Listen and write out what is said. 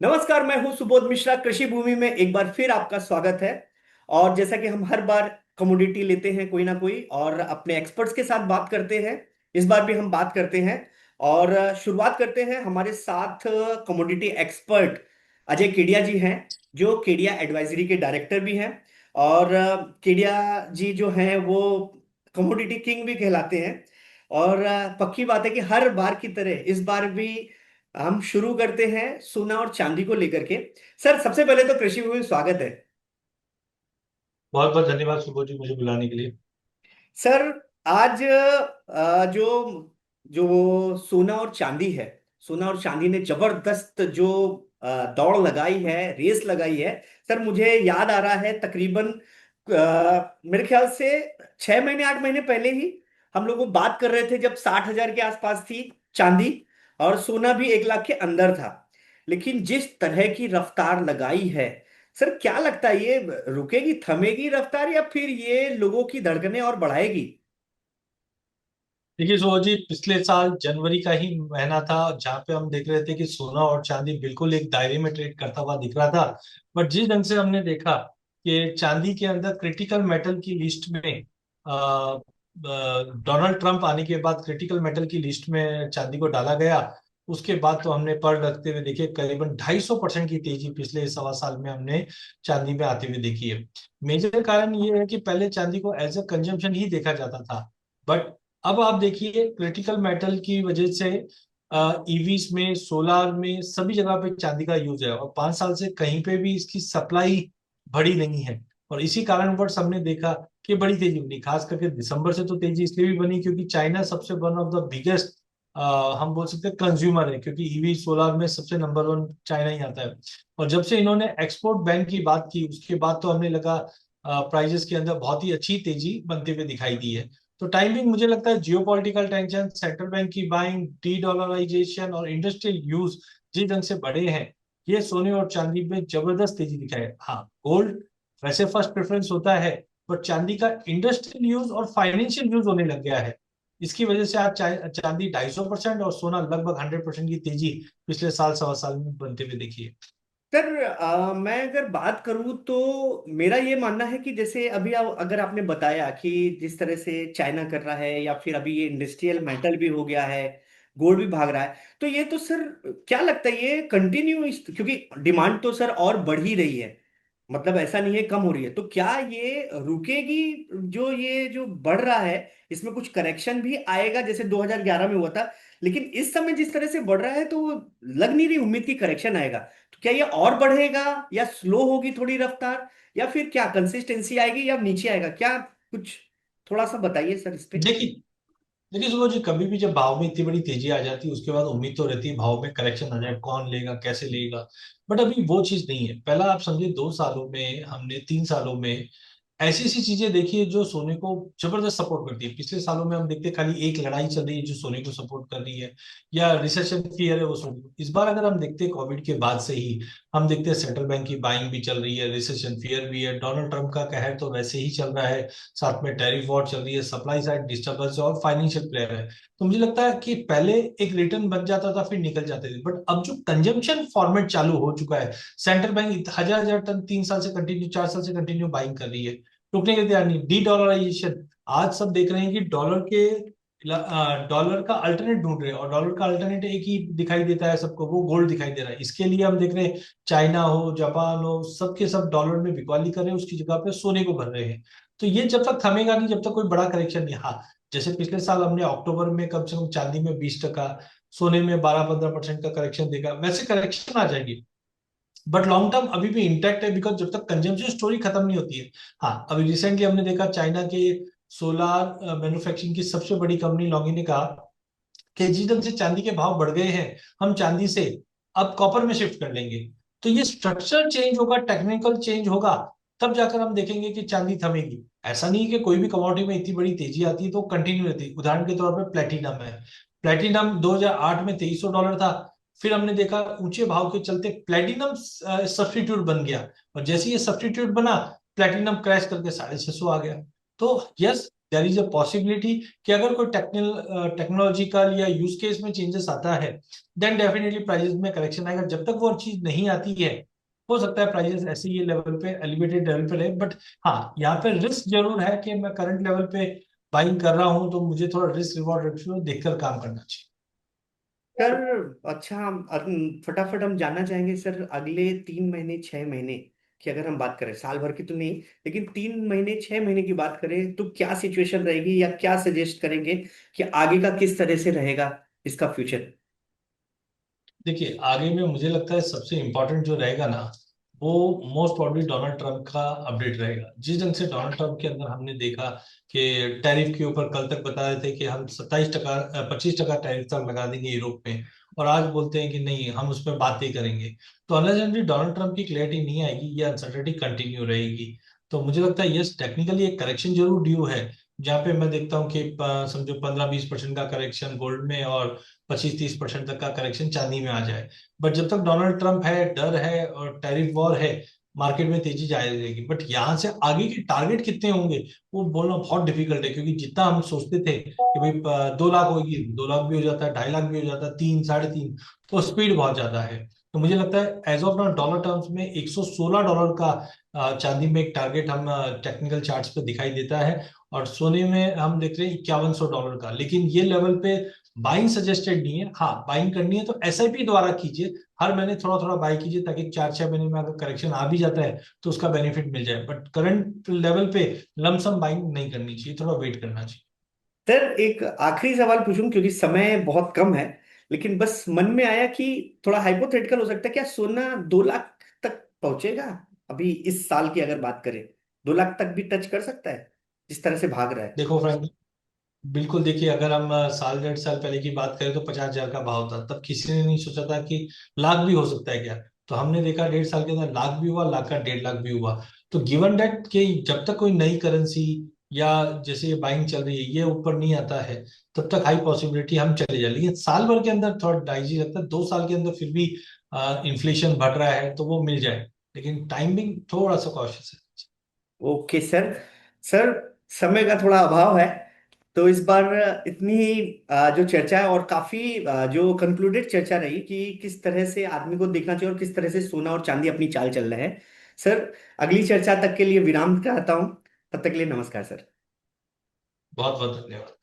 नमस्कार, मैं हूं सुबोध मिश्रा। कृषि भूमि में एक बार फिर आपका स्वागत है। और जैसा कि हम हर बार कमोडिटी लेते हैं कोई ना कोई और अपने एक्सपर्ट्स के साथ बात करते हैं, इस बार भी हम बात करते हैं। और शुरुआत करते हैं। हमारे साथ कमोडिटी एक्सपर्ट अजय केडिया जी हैं, जो केडिया एडवाइजरी के डायरेक्टर भी हैं। और केडिया जी जो हैं वो कमोडिटी किंग भी कहलाते हैं। और पक्की बात है कि हर बार की तरह इस बार भी हम शुरू करते हैं सोना और चांदी को लेकर के। सर, सबसे पहले तो कृषि में स्वागत है। बहुत बहुत धन्यवाद सुबोध जी, मुझे बुलाने के लिए। सर, आज जो जो सोना और चांदी है, सोना और चांदी ने जबरदस्त जो दौड़ लगाई है, रेस लगाई है। सर, मुझे याद आ रहा है तकरीबन मेरे ख्याल से 6 महीने 8 महीने पहले ही हम लोग वो बात कर रहे थे जब 60,000 के आसपास थी चांदी, और सोना भी 1 लाख के अंदर था। लेकिन जिस तरह की रफ्तार लगाई है, सर क्या लगता है ये रुकेगी, थमेगी रफ्तार, या फिर ये लोगों की धड़कनें और बढ़ाएगी? देखिए सुबोध जी, पिछले साल जनवरी का ही महीना था जहाँ पे हम देख रहे थे कि सोना और चांदी बिल्कुल एक दायरे में ट्रेड करता हुआ दिख रहा था। बट जिस ढंग से हमने देखा कि चांदी के अंदर क्रिटिकल मेटल की लिस्ट में डोनाल्ड ट्रंप आने के बाद क्रिटिकल मेटल की लिस्ट में चांदी को डाला गया। उसके बाद तो हमने पर रखते हुए देखे करीबन 250% की तेजी पिछले सवा साल में हमने चांदी में आते हुए देखी है। मेजर कारण ये है कि पहले चांदी को एज अ कंजम्पशन ही देखा जाता था। बट अब आप देखिए क्रिटिकल मेटल की वजह से ईवीज में, सोलार में, सभी जगह पे चांदी का यूज है और 5 साल से कहीं पे भी इसकी सप्लाई बढ़ी नहीं है। और इसी कारणवश हमने देखा कि बड़ी तेजी बनी, खास करके दिसंबर से तो तेजी इसलिए भी बनी क्योंकि चाइना सबसे वन ऑफ द बिगेस्ट, हम बोल सकते हैं कंज्यूमर है, क्योंकि ईवी सोलार में सबसे नंबर वन चाइना ही आता है। और जब से इन्होंने एक्सपोर्ट बैन की बात की उसके बाद तो हमने लगा प्राइजेस के अंदर बहुत ही अच्छी तेजी बनते हुए दिखाई दी है। तो टाइमिंग मुझे लगता है जियोपॉलिटिकल टेंशन, सेंट्रल बैंक की बाइंग, डी डॉलराइजेशन और इंडस्ट्रियल यूज जिस ढंग से बढ़े हैं, ये सोने और चांदी में जबरदस्त तेजी दिखाए। हाँ, गोल्ड वैसे फर्स्ट प्रेफरेंस होता है, बट चांदी का इंडस्ट्रियल यूज और फाइनेंशियल यूज होने लग गया है। इसकी वजह से आज चांदी 250% और सोना लगभग 100% की तेजी पिछले साल सवा साल में बनते हुए देखी है। सर, मैं अगर बात करूं तो मेरा ये मानना है कि जैसे अभी अगर आपने बताया कि जिस तरह से चाइना कर रहा है, या फिर अभी ये इंडस्ट्रियल मेटल भी हो गया है, गोल्ड भी भाग रहा है, तो ये तो सर क्या लगता है ये कंटिन्यू, क्योंकि डिमांड तो सर और बढ़ ही रही है, मतलब ऐसा नहीं है कम हो रही है, तो क्या ये रुकेगी? जो ये जो बढ़ रहा है, इसमें कुछ करेक्शन भी आएगा जैसे 2011 में हुआ था। लेकिन इस समय जिस तरह से बढ़ रहा है तो लग नहीं रही उम्मीद की करेक्शन आएगा। तो क्या ये और बढ़ेगा, या स्लो होगी थोड़ी रफ्तार, या फिर क्या कंसिस्टेंसी आएगी, या नीचे आएगा, क्या कुछ थोड़ा सा बताइए सर इस पे। देखिए देखिए सुबह जी, कभी भी जब भाव में इतनी बड़ी तेजी आ जाती है उसके बाद उम्मीद तो रहती है भाव में करेक्शन आ जाए, कौन लेगा कैसे लेगा। बट अभी वो चीज नहीं है। पहला आप समझिए 2 सालों में हमने, 3 सालों में ऐसी ऐसी चीजें देखी है जो सोने को जबरदस्त सपोर्ट करती है। पिछले सालों में हम देखते हैं खाली एक लड़ाई चल रही है जो सोने को सपोर्ट कर रही है, या रिसेशन फियर है वो सोने को। इस बार अगर हम देखते हैं कोविड के बाद से ही हम देखते हैं सेंट्रल बैंक की बाइंग भी चल रही है, रिसेशन फियर भी है, डोनाल्ड ट्रंप का कहर तो वैसे ही चल रहा है, साथ में टैरिफ वॉर चल रही है, सप्लाई साइड डिस्टर्बेंस और फाइनेंशियल प्लेयर है। तो मुझे लगता है कि पहले एक रिटर्न बन जाता था फिर निकल जाते थे, बट अब जो कंजम्पशन फॉर्मेट चालू हो चुका है, सेंट्रल बैंक हजार हजार टन 3 साल से कंटिन्यू, 4 साल से कंटिन्यू बाइंग कर रही है, रुकने के लिए तैयार नहीं। डी डॉलराइजेशन, आज सब देख रहे हैं कि डॉलर का अल्टरनेट ढूंढ रहे हैं और डॉलर का अल्टरनेट एक ही दिखाई देता है सबको, वो गोल्ड दिखाई दे रहा है। इसके लिए हम देख रहे हैं चाइना हो, जापान हो, सबके सब डॉलर में बिकवाली कर रहे हैं, उसकी जगह पे सोने को भर रहे हैं। तो ये जब तक थमेगा नहीं, जब तक कोई बड़ा करेक्शन नहीं। हाँ, जैसे पिछले साल हमने अक्टूबर में कम से कम चांदी में 20%, सोने में 12-15% का करेक्शन देखा, वैसे करेक्शन आ जाएगी। बट लॉन्ग टर्म अभी भी इंटैक्ट है, बिकॉज जब तक कंजम्पशन स्टोरी खत्म नहीं होती है। हाँ, अभी रिसेंटली हमने देखा चाइना के सोलार मैन्युफैक्चरिंग की सबसे बड़ी कंपनी लॉन्गी ने कहा कि जिस ढंग से चांदी के भाव बढ़ गए हैं, हम चांदी से अब कॉपर में शिफ्ट कर लेंगे। तो ये स्ट्रक्चर चेंज होगा, टेक्निकल चेंज होगा, तब जाकर हम देखेंगे कि चांदी थमेगी। ऐसा नहीं है कि कोई भी कमोडिटी में इतनी बड़ी तेजी आती है तो कंटिन्यू रहती है। उदाहरण के तौर पर प्लेटिनम है। प्लेटिनम 2008 में $2300 था, फिर हमने देखा ऊंचे भाव के चलते प्लेटिनम सब्स्टिट्यूट बन गया, और जैसे ये सब्स्टिट्यूट बना, प्लेटिनम क्रैश करके 650 आ गया। तो yes, there is a possibility कि अगर कोई टेक्नोलॉजिकल या यूज केस में चेंजेस आता है, देन डेफिनेटली प्राइजेस में करेक्शन आएगा। जब तक वो चीज नहीं आती है, हो सकता है प्राइजेस ऐसे ही लेवल पे, एलिवेटेड लेवल पे रहे। बट हाँ, यहाँ पे रिस्क जरूर है कि मैं करंट लेवल पे बाइंग कर रहा हूँ, तो मुझे थोड़ा रिस्क रिवॉर्ड रेशियो देखकर काम करना चाहिए। सर अच्छा, फटाफट हम जानना चाहेंगे सर, अगले 3 महीने 6 महीने की अगर हम बात करें, साल भर की तो नहीं, लेकिन 3 महीने 6 महीने की बात करें तो क्या सिचुएशन रहेगी, या क्या सजेस्ट करेंगे कि आगे का किस तरह से रहेगा इसका फ्यूचर? देखिए, आगे में मुझे लगता है सबसे इम्पोर्टेंट जो रहेगा ना, वो मोस्ट प्रॉब्ली डोनाल्ड ट्रंप का अपडेट रहेगा। जिस ढंग से डोनाल्ड ट्रंप के अंदर हमने देखा कि टैरिफ के ऊपर कल तक बता रहे थे कि हम 27% 25% टैरिफ तक लगा देंगे यूरोप में, और आज बोलते हैं कि नहीं, हम उस पर बातें करेंगे। तो अनलेस डोनाल्ड ट्रंप की क्लैरिटी नहीं आएगी, ये अनसर्टेनिटी कंटिन्यू रहेगी। तो मुझे लगता है यस, टेक्निकली एक करेक्शन जरूर ड्यू है, जहाँ पे मैं देखता हूँ कि समझो 15-20% का करेक्शन गोल्ड में, और 25-30% तक का करेक्शन चांदी में आ जाए। बट जब तक डोनाल्ड ट्रंप है, डर है और टैरिफ वॉर है, मार्केट में तेजी जारी रहेगी। बट यहाँ से आगे के टारगेट कितने होंगे, वो बोलना बहुत डिफिकल्ट है, क्योंकि जितना हम सोचते थे कि भाई 2 लाख होगी, 2 लाख भी हो जाता है, 2.5 लाख भी हो जाता है, 3, 3.5, तो स्पीड बहुत ज्यादा है। तो मुझे लगता है as of now dollar terms में $116 का चांदी में एक टारगेट हम टेक्निकल चार्ट्स पे दिखाई देता है, और सोने में हम देख रहे हैं $5100 का। लेकिन ये लेवल पे बाइंग सजेस्टेड नहीं है। हाँ, बाइंग करनी है तो एसआईपी द्वारा कीजिए, हर महीने थोड़ा थोड़ा बाई कीजिए, ताकि 4-6 महीने में अगर करेक्शन आ भी जाता है तो उसका बेनिफिट मिल जाए। बट करंट लेवल पे लमसम बाइंग नहीं करनी चाहिए, थोड़ा वेट करना चाहिए। सर एक आखिरी सवाल पूछूं, क्योंकि समय बहुत कम है, लेकिन बस मन में आया कि थोड़ा हाइपोथेटिकल हो सकता है, क्या सोना 2 लाख तक पहुंचेगा? अभी इस साल की अगर बात करें, 2 लाख तक भी टच कर सकता है जिस तरह से भाग रहा है? देखो फ्रेंड, बिल्कुल देखिए, अगर हम साल 1.5 साल पहले की बात करें तो 50,000 का भाव था, तब किसी ने नहीं सोचा था कि लाख भी हो सकता है क्या। तो हमने देखा 1.5 साल के अंदर लाख भी हुआ, लाख का 1.5 लाख भी हुआ। तो गिवन डेट कि जब तक कोई नई करेंसी या जैसे ये बाइंग चल रही है ये ऊपर नहीं आता है, तब तक हाई पॉसिबिलिटी हम चले जाए। लेकिन साल भर के अंदर थोड़ा डाइजी लगता है, 2 साल के अंदर फिर भी इन्फ्लेशन बढ़ रहा है तो वो मिल जाए, लेकिन टाइमिंग थोड़ा सा कॉशियस है। Okay sir. सर समय का थोड़ा अभाव है, तो इस बार इतनी ही जो चर्चा है, और काफी जो कंक्लूडेड चर्चा रही कि किस तरह से आदमी को देखना चाहिए और किस तरह से सोना और चांदी अपनी चाल चल रहे हैं। सर अगली चर्चा तक के लिए विराम चाहता हूँ। तब तक के लिए नमस्कार सर। बहुत बहुत धन्यवाद।